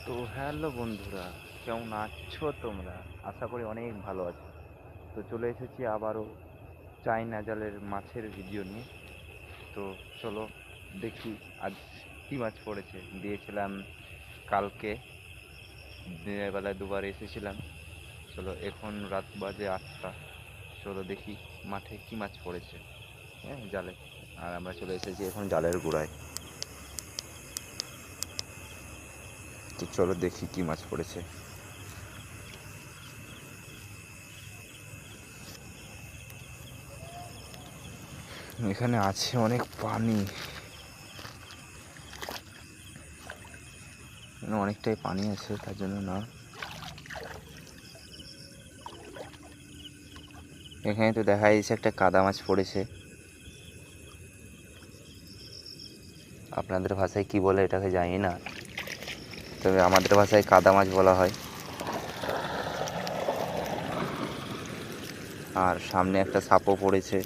তো হ্যালো বন্ধুরা, কেমন আছো তোমরা? আশা করি অনেক ভালো আছো। তো চলে এসেছি আবারও চাইনা জালের মাছের ভিডিও নিয়ে। তো চলো দেখি আজ কী মাছ পড়েছে। দিয়েছিলাম কালকে, দিনের বেলায় দুবার এসেছিলাম। চলো এখন রাত বাজে 8টা। চলো দেখি মাঠে কী মাছ পড়েছে, হ্যাঁ জালে। আর আমরা চলে এসেছি এখন জালের গোড়ায়। তো চলো দেখি কী মাছ পড়েছে। এখানে আছে অনেক পানি, অনেকটাই পানি আছে, তার জন্য না। এখানে তো দেখা যাচ্ছে একটা কাদা মাছ পড়েছে। আপনাদের ভাষায় কি বলে এটাকে জানি না, তবে আমাদের ভাষায় কাদা মাছ বলা হয়। আর সামনে একটা সাপও পড়েছে,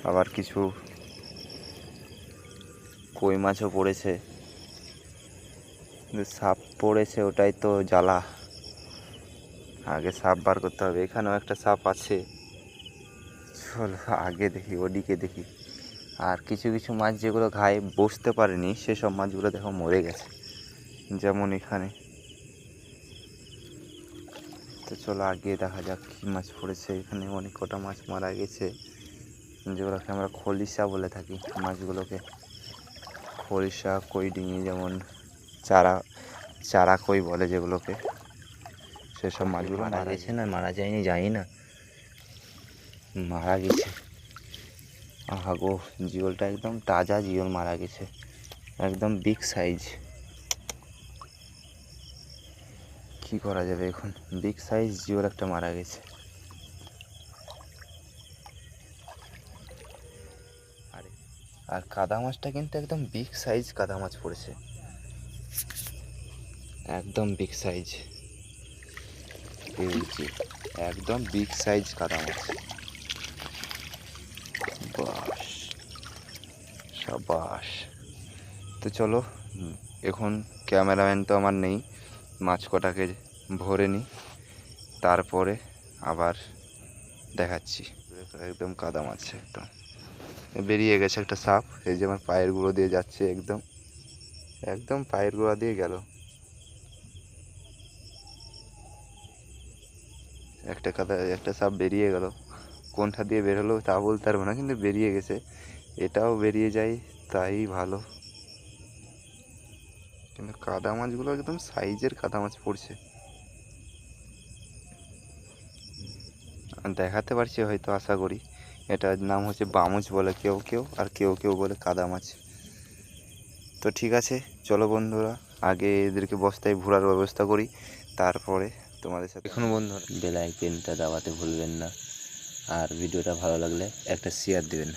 আবার কিছু কই মাছও পড়েছে। কিন্তু সাপ পড়েছে ওটাই তো জ্বালা, আগে সাপ বার করতে হবে। এখানেও একটা সাপ আছে, চলো আগে দেখি, ওদিকে দেখি। আর কিছু কিছু মাছ যেগুলো ঘায়ে বসতে পারেনি সেসব মাছগুলো দেখো মরে গেছে, যেমন এখানে। তো চলো আগে দেখা যাক কী মাছ পড়েছে। এখানে অনেক কটা মাছ মারা গেছে, যেগুলোকে আমরা খলিশা বলে থাকি। মাছগুলোকে খলিশা, কই ডিঙি, যেমন চারা চারা কই বলে যেগুলোকে, সেসব মাছগুলো মারা গেছে। না মারা যায়নি জানি না, মারা গেছে। আহা গো, জিওলটা একদম তাজা জিওল মারা গেছে, একদম বিগ সাইজ। কি করা যাবে এখন, বিগ সাইজ জিওল একটা মারা গেছে। আর কাদা মাছটা কিন্তু একদম বিগ সাইজ কাদা মাছ পড়েছে, একদম বিগ সাইজ। এই যে একদম বিগ সাইজ কাদা মাছ। বাস, সাবাস। তো চলো, এখন ক্যামেরাম্যান তো আমার নেই, মাছ কটাকে ভরে নিই, তারপরে আবার দেখাচ্ছি। একদম কাদা মাছ, একদম বেরিয়ে গেছে একটা সাপ। এই যে আমার পায়ের গুঁড়ো দিয়ে যাচ্ছে, একদম একদম পায়ের গোড়া দিয়ে গেল। একটা সাপ বেরিয়ে গেল, কোনটা দিয়ে বেরোলো তা বলতে পারবো না, কিন্তু বেরিয়ে গেছে। এটাও বেরিয়ে যায় তাই ভালো। কিন্তু কাদা মাছগুলো একদম সাইজের কাদা মাছ পড়ছে। দেখাতে পারছি হয়তো, আশা করি। এটার নাম হচ্ছে বামুচ বলে কেউ কেউ, আর কেউ কেউ বলে কাদা মাছ। তো ঠিক আছে, চলো বন্ধুরা, আগে এদেরকে বস্তায় ভরার ব্যবস্থা করি, তারপরে তোমাদের সাথে। এখন বন্ধুরা, বেল আইকনটা দাবাতে ভুলবেন না, আর ভিডিওটা ভালো লাগলে একটা শেয়ার দেবেন।